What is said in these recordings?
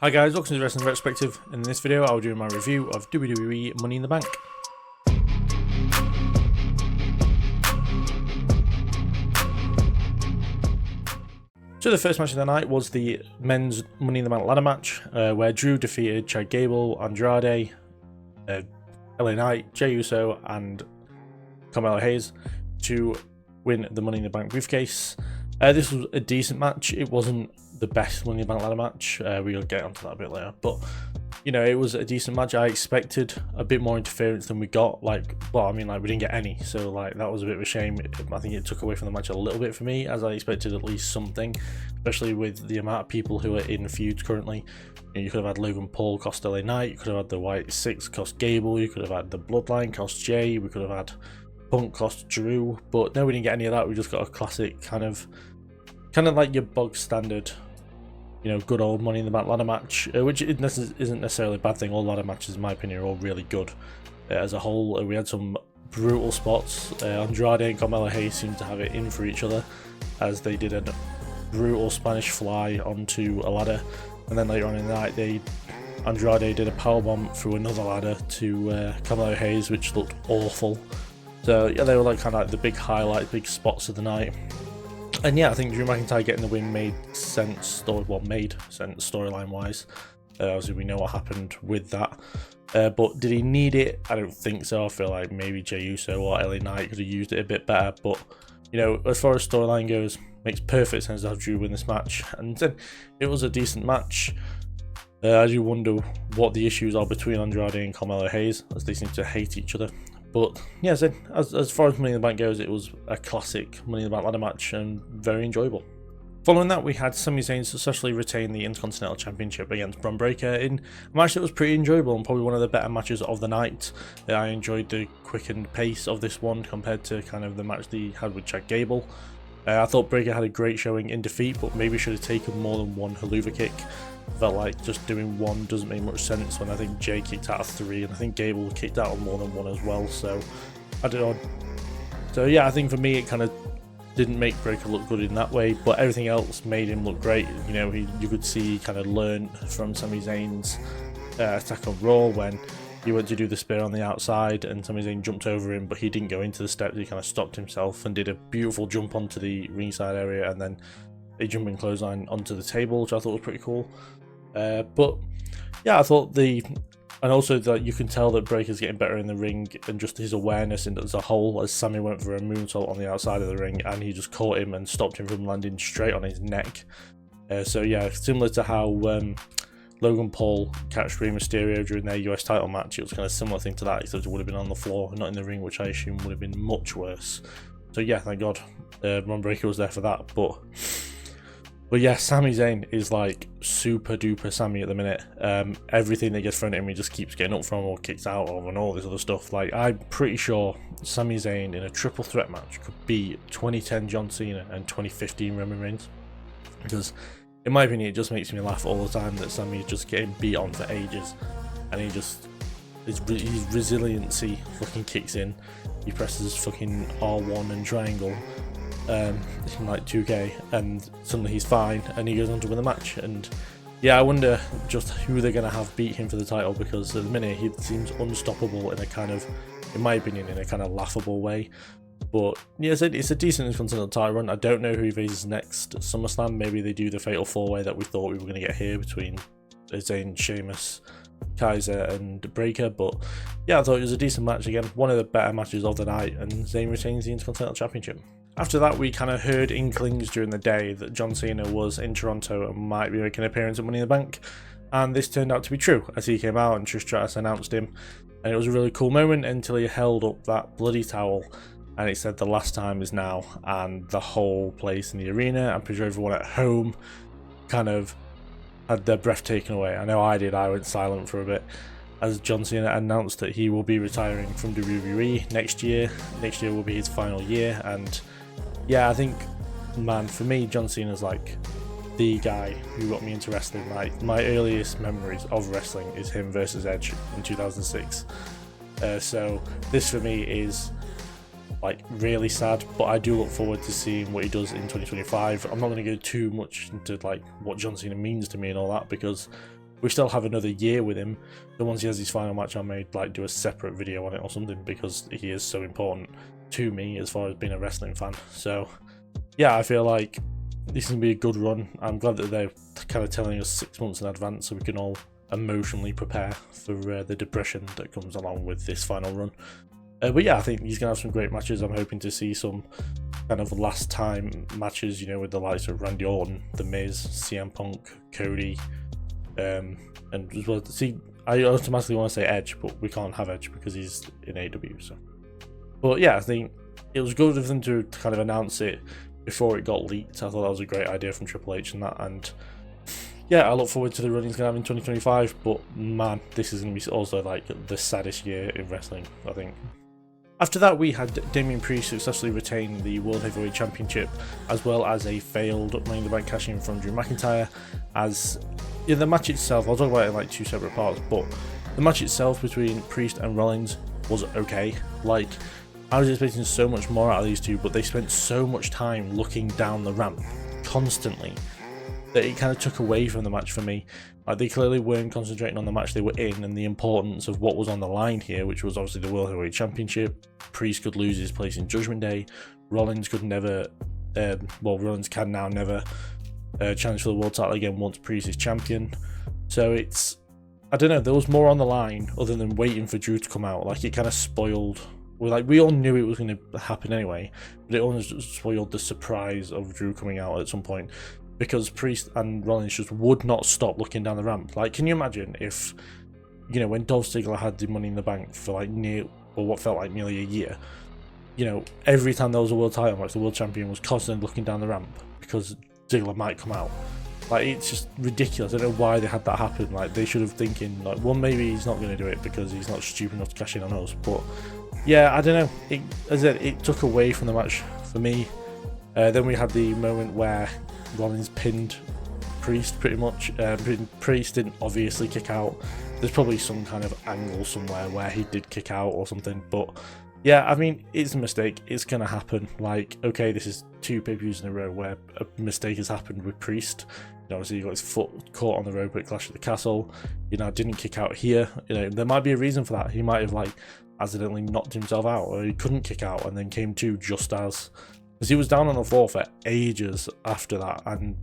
Hi guys, welcome to the Wrestling Retrospective. In this video I'll do my review of WWE Money in the Bank. So the first match of the night was the men's Money in the Bank ladder match, where Drew defeated Chad Gable, Andrade, LA Knight, Jey Uso and Carmelo Hayes to win the Money in the Bank briefcase. This was a decent match. It wasn't the best Money in the Bank ladder match. We'll get onto that a bit later, but you know, it was a decent match. I expected a bit more interference than we got. We didn't get any, so like that was a bit of a shame. I think it took away from the match a little bit for me, as I expected at least something, especially with the amount of people who are in feuds currently. You could have had Logan Paul cost LA Knight, you could have had the White Six cost Gable, you could have had the Bloodline cost Jey, we could have had Punk cost Drew, but no, we didn't get any of that. We just got a classic kind of like your bog standard, you know, good old Money in the Bank ladder match, which isn't necessarily a bad thing. All ladder matches, in my opinion, are all really good as a whole. We had some brutal spots. Andrade and Carmelo Hayes seemed to have it in for each other, as they did a brutal Spanish fly onto a ladder, and then later on in the night, Andrade did a powerbomb through another ladder to Carmelo Hayes, which looked awful. So yeah, they were like kind of like the big highlight, big spots of the night. And yeah, I think Drew McIntyre getting the win made sense storyline wise. Obviously, we know what happened with that. But did he need it? I don't think so. I feel like maybe Jey Uso or LA Knight could have used it a bit better. But, you know, as far as storyline goes, makes perfect sense to have Drew win this match. And then it was a decent match. I do wonder what the issues are between Andrade and Carmelo Hayes, as they seem to hate each other. But yeah, so as far as Money in the Bank goes, it was a classic Money in the Bank ladder match and very enjoyable. Following that, we had Sami Zayn successfully retain the Intercontinental Championship against Bron Breakker in a match that was pretty enjoyable and probably one of the better matches of the night. I enjoyed the quickened pace of this one compared to kind of the match that he had with Chad Gable. I thought Breakker had a great showing in defeat, but maybe should have taken more than one haluva kick. Felt like just doing one doesn't make much sense when I think Jey kicked out of 3 and I think Gable kicked out of more than one as well, so I don't know. So yeah, I think for me it kind of didn't make Breakker look good in that way, but everything else made him look great. You know, you could see he kind of learned from Sami Zayn's attack on Raw when he went to do the spear on the outside and Sami Zayn jumped over him, but he didn't go into the steps. He kind of stopped himself and did a beautiful jump onto the ringside area and then a jumping clothesline onto the table, which I thought was pretty cool. But yeah, I thought and also that you can tell that Breakker's getting better in the ring and just his awareness as a whole, as Sami went for a moonsault on the outside of the ring and he just caught him and stopped him from landing straight on his neck. So yeah, similar to how Logan Paul catched Rey Mysterio during their US title match, it was kind of a similar thing to that, except it would have been on the floor, not in the ring, which I assume would have been much worse. So yeah, thank God Bron Breakker was there for that. But yeah, Sami Zayn is like super duper Sami at the minute. Everything that gets thrown at him, he just keeps getting up from or kicks out of and all this other stuff. Like, I'm pretty sure Sami Zayn in a triple threat match could beat 2010 John Cena and 2015 Roman Reigns. Because, in my opinion, it just makes me laugh all the time that Sami is just getting beat on for ages. And his resiliency fucking kicks in. He presses fucking R1 and triangle. In like 2K, and suddenly he's fine and he goes on to win the match. And yeah, I wonder just who they're going to have beat him for the title, because at the minute he seems unstoppable in a kind of, in my opinion, in a kind of laughable way. But yeah, it's a decent Intercontinental title run. I don't know who he faces next at SummerSlam. Maybe they do the fatal 4-way that we thought we were going to get here between Zayn, Sheamus, Kaiser and Breakker. But yeah, I thought it was a decent match again, one of the better matches of the night, and Zayn retains the Intercontinental Championship. After that, we kind of heard inklings during the day that John Cena was in Toronto and might be making an appearance at Money in the Bank, and this turned out to be true, as he came out and Trish Stratus announced him, and it was a really cool moment until he held up that bloody towel and it said the last time is now, and the whole place in the arena, I'm pretty sure everyone at home kind of had their breath taken away. I know I did. I went silent for a bit as John Cena announced that he will be retiring from WWE next year. Next year will be his final year, and yeah, I think, man, for me, John Cena's like the guy who got me into wrestling. Like, my earliest memories of wrestling is him versus Edge in 2006. So this for me is like really sad, but I do look forward to seeing what he does in 2025. I'm not going to go too much into like what John Cena means to me and all that, because we still have another year with him. So once he has his final match, I may like do a separate video on it or something, because he is so important to me as far as being a wrestling fan. So yeah, I feel like this is gonna be a good run. I'm glad that they're kind of telling us 6 months in advance so we can all emotionally prepare for the depression that comes along with this final run. But yeah, I think he's gonna have some great matches. I'm hoping to see some kind of last time matches, you know, with the likes of Randy Orton, The Miz, CM Punk, Cody, and as well. See, I automatically want to say Edge, but we can't have Edge because he's in AEW. So, but yeah, I think it was good of them to kind of announce it before it got leaked. I thought that was a great idea from Triple H and that, and yeah, I look forward to the run he's going to have in 2025, but man, this is going to be also like the saddest year in wrestling, I think. After that, we had Damian Priest successfully retain the World Heavyweight Championship, as well as a failed Money in the Bank cash-in from Drew McIntyre. As yeah, the match itself, I'll talk about it in like 2 separate parts, but the match itself between Priest and Rollins was okay. Like, I was expecting so much more out of these two, but they spent so much time looking down the ramp constantly that it kind of took away from the match for me. Like, they clearly weren't concentrating on the match they were in and the importance of what was on the line here, which was obviously the World Heavyweight Championship. Priest could lose his place in Judgment Day. Rollins could never, Rollins can now never challenge for the world title again once Priest is champion. So it's, I don't know, there was more on the line other than waiting for Drew to come out. Like, it kind of spoiled, we all knew it was going to happen anyway, but it almost spoiled the surprise of Drew coming out at some point, because Priest and Rollins just would not stop looking down the ramp. Like, can you imagine if, you know, when Dolph Ziggler had the Money in the Bank for like what felt like nearly a year, you know, every time there was a world title match, the world champion was constantly looking down the ramp because Ziggler might come out. Like, it's just ridiculous. I don't know why they had that happen. Like, they should have thinking like, well, maybe he's not going to do it because he's not stupid enough to cash in on us. But yeah, I don't know. As I said, it took away from the match for me. Then we had the moment where Rollins pinned Priest pretty much. Priest didn't obviously kick out. There's probably some kind of angle somewhere where he did kick out or something, but yeah, I mean, it's a mistake. It's gonna happen. Like, okay, this is 2 pay-per-views in a row where a mistake has happened with Priest. You know, obviously he got his foot caught on the rope at Clash of the Castle. You know, didn't kick out here. You know, there might be a reason for that. He might have like accidentally knocked himself out, or he couldn't kick out and then came to just as, because he was down on the floor for ages after that, and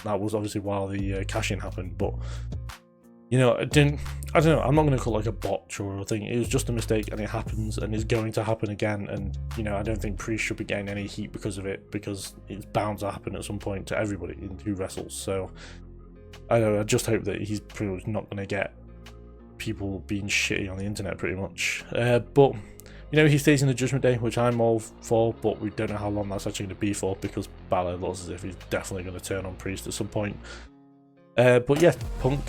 that was obviously while the cash-in happened. But you know, I don't know, I'm not going to call it like a botch or a thing. It was just a mistake, and it happens, and it's going to happen again. And you know, I don't think Priest should be getting any heat because of it, because it's bound to happen at some point to everybody who wrestles. So I just hope that he's pretty much not going to get people being shitty on the internet pretty much. But you know, he stays in the Judgment Day, which I'm all for, but we don't know how long that's actually going to be for, because Balor looks as if he's definitely going to turn on Priest at some point. But yeah, Punk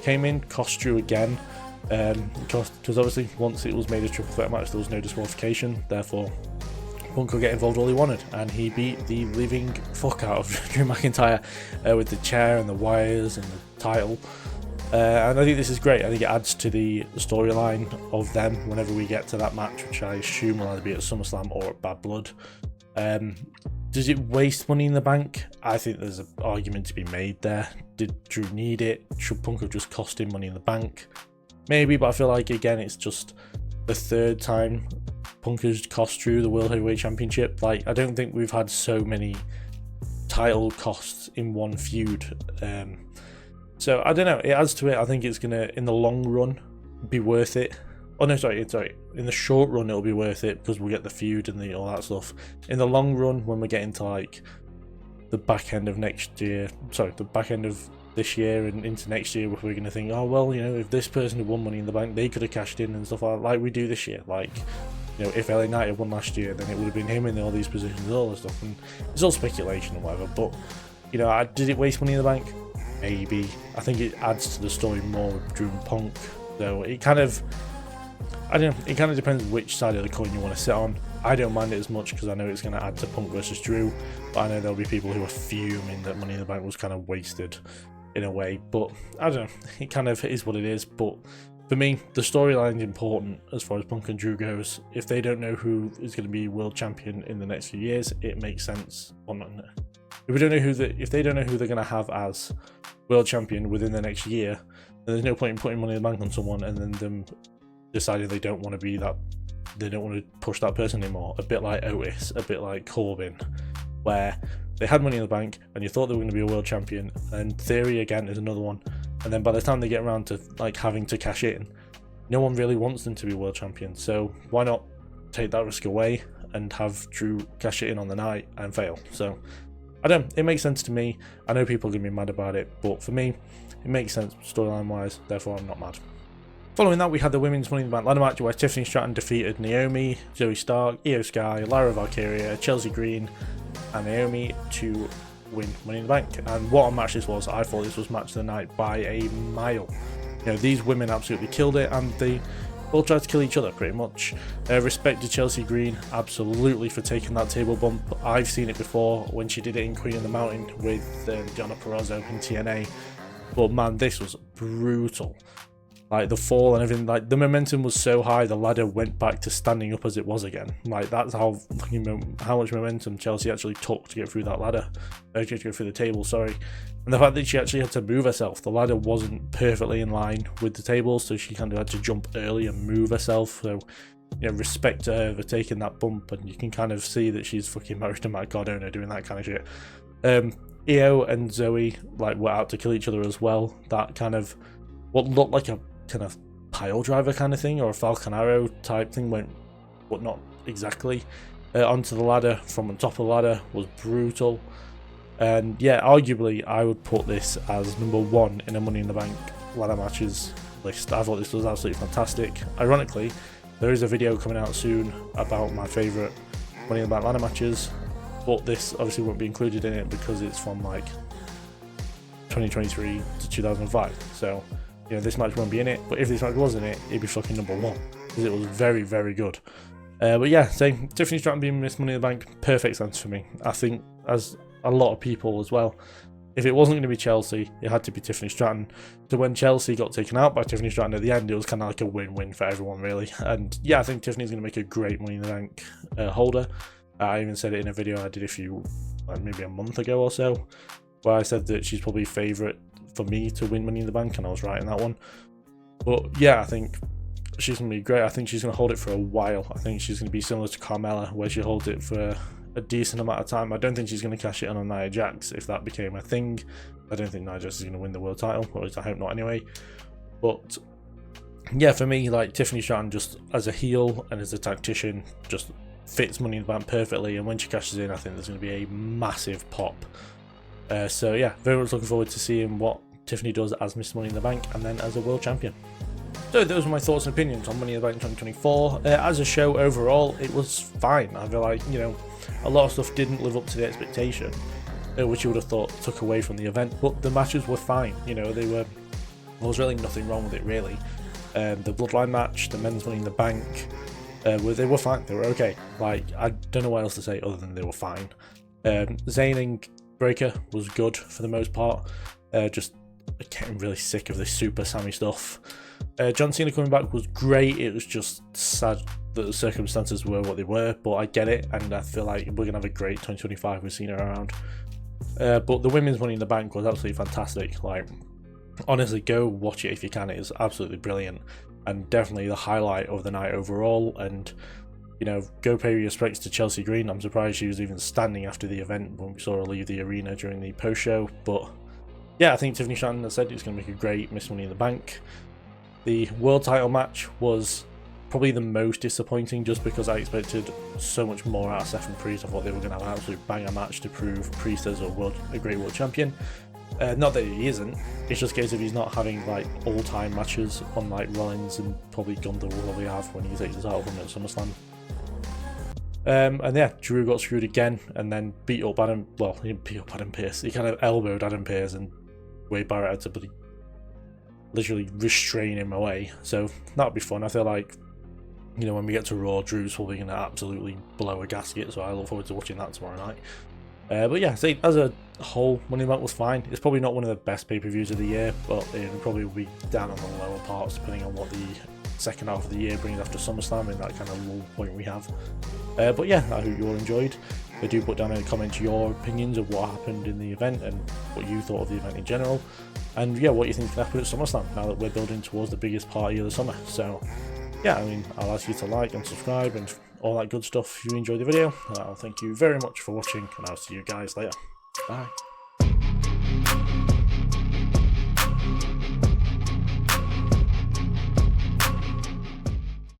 came in, cost Drew again, because obviously once it was made a triple threat match, there was no disqualification, therefore Punk could get involved all he wanted, and he beat the living fuck out of Drew McIntyre with the chair and the wires and the title. And I think this is great. I think it adds to the storyline of them whenever we get to that match, which I assume will either be at SummerSlam or at Bad Blood. Does it waste Money in the Bank? I think there's an argument to be made there. Did Drew need it? Should Punk have just cost him Money in the Bank? Maybe, but I feel like, again, it's just the 3rd time Punk has cost Drew the World Heavyweight Championship. Like, I don't think we've had so many title costs in one feud. So I don't know, it adds to it. I think it's gonna, in the long run, be worth it. Oh no, sorry. In the short run, it'll be worth it because we'll get the feud and all that stuff. In the long run, when we get into like the back end of next year, the back end of this year and into next year, we're gonna think, oh well, you know, if this person had won Money in the Bank, they could have cashed in and stuff like we do this year. Like, you know, if LA Knight had won last year, then it would have been him in all these positions and all this stuff. And it's all speculation and whatever. But you know, did it waste Money in the Bank? Maybe. I think it adds to the story more with Drew and Punk. So it kind of, I don't know, it kind of depends which side of the coin you want to sit on. I don't mind it as much because I know it's going to add to Punk versus Drew, but I know there'll be people who are fuming that Money in the Bank was kind of wasted in a way. But I don't know, it kind of is what it is. But for me, the storyline is important as far as Punk and Drew goes. If they don't know who is going to be world champion in the next few years, it makes sense. If they don't know who they're going to have as world champion within the next year, And there's no point in putting Money in the Bank on someone and then them deciding they don't want to be that, they don't want to push that person anymore. A bit like Otis, a bit like Corbin, where they had Money in the Bank and you thought they were going to be a world champion, and Theory again is another one, and then by the time they get around to like having to cash in, no one really wants them to be world champion. So why not take that risk away and have Drew cash it in on the night and fail? So I don't, it makes sense to me. I know people are going to be mad about it, but for me it makes sense storyline wise, therefore I'm not mad. Following that, we had the women's Money in the Bank ladder match where Tiffany Stratton defeated Naomi, Zoe Stark, Io Sky, Lara Valkyria, Chelsea Green and Naomi to win Money in the Bank. And what a match this was. I thought this was match of the night by a mile. You know, these women absolutely killed it, and they all tried to kill each other pretty much. Respect to Chelsea Green absolutely for taking that table bump. I've seen it before when she did it in Queen of the Mountain with Deonna Purrazzo in TNA, but man, this was brutal. Like the fall and everything, like the momentum was so high, the ladder went back to standing up as it was again. Like that's how, you know, how much momentum Chelsea actually took to get through that ladder, to get through the table, sorry. And the fact that she actually had to move herself, the ladder wasn't perfectly in line with the table, so she kind of had to jump early and move herself. So, you know, respect to her for taking that bump, and you can kind of see that she's fucking married to Matt Cardona doing that kind of shit. Io and Zoe like were out to kill each other as well. That kind of what looked like a kind of pile driver kind of thing or a Falcon Arrow type thing went, but not exactly, onto the ladder from on top of the ladder was brutal. And yeah, arguably I would put this as #1 in a Money in the Bank ladder matches list. I thought this was absolutely fantastic. Ironically, there is a video coming out soon about my favourite Money in the Bank ladder matches, but this obviously won't be included in it because it's from like 2023 to 2005. So, you know, this match won't be in it, but if this match was in it, it'd be fucking #1 because it was very, very good. But yeah, same. Tiffany Stratton being Miss Money in the Bank, perfect sense for me. I think, as a lot of people as well, if it wasn't going to be Chelsea, it had to be Tiffany Stratton. So when Chelsea got taken out by Tiffany Stratton at the end, it was kind of like a win-win for everyone, really. And yeah, I think Tiffany's going to make a great Money in the Bank holder. I even said it in a video I did maybe a month ago or so, where I said that she's probably favourite for me to win Money in the Bank, and I was right in that one. But yeah, I think she's going to be great. I think she's going to hold it for a while. I think she's going to be similar to Carmella, where she holds it for a decent amount of time. I don't think she's going to cash it on Nia Jax if that became a thing. I don't think Nia Jax is going to win the world title, or at least I hope not anyway. But yeah, for me, like Tiffany Stratton just as a heel and as a tactician just fits Money in the Bank perfectly, and when she cashes in, I think there's going to be a massive pop. So yeah, very much looking forward to seeing what Tiffany does as Miss Money in the Bank and then as a world champion. So those were my thoughts and opinions on Money in the Bank 2024. As a show overall, it was fine. I feel like, you know, a lot of stuff didn't live up to the expectation, which you would have thought took away from the event, but the matches were fine. You know, there was really nothing wrong with it, really. The Bloodline match, the men's Money in the Bank, they were fine. They were okay. Like, I don't know what else to say other than they were fine. Zayn and Breaker was good for the most part. Just getting really sick of this Super Sammy stuff. John Cena coming back was great. It was just sad that the circumstances were what they were, but I get it, and I feel like we're gonna have a great 2025 with Cena around. But the women's Money in the Bank was absolutely fantastic. Like, honestly, go watch it if you can. It is absolutely brilliant, and definitely the highlight of the night overall. And you know, go pay your respects to Chelsea Green. I'm surprised she was even standing after the event when we saw her leave the arena during the post show. But yeah, I think Tiffany Stratton has said it's going to make a great Miss Money in the Bank. The world title match was probably the most disappointing, just because I expected so much more out of Seth and Priest. I thought they were going to have an absolute banger match to prove Priest as a great world champion. Not that he isn't, it's just a case of he's not having like all-time matches on like Rollins, and probably Gunther will probably have when he takes the title from him at SummerSlam. And yeah, Drew got screwed again and then beat up Adam. Well, he didn't beat up Adam Pearce. He kind of elbowed Adam Pearce, and Wade Barrett had to literally restrain him away. So that would be fun. I feel like, you know, when we get to Raw, Drew's probably going to absolutely blow a gasket. So I look forward to watching that tomorrow night. But yeah, see, as a whole, Money in the Bank was fine. It's probably not one of the best pay-per-views of the year, but it probably will be down on the lower parts depending on what the second half of the year brings after SummerSlam and that kind of lull point we have. But yeah, I hope you all enjoyed. Do put down in the comments your opinions of what happened in the event and what you thought of the event in general, and yeah, what you think can happen at SummerSlam now that we're building towards the biggest party of the summer. So yeah, I mean, I'll ask you to like and subscribe and all that good stuff if you enjoyed the video. I'll thank you very much for watching, and I'll see you guys later. Bye.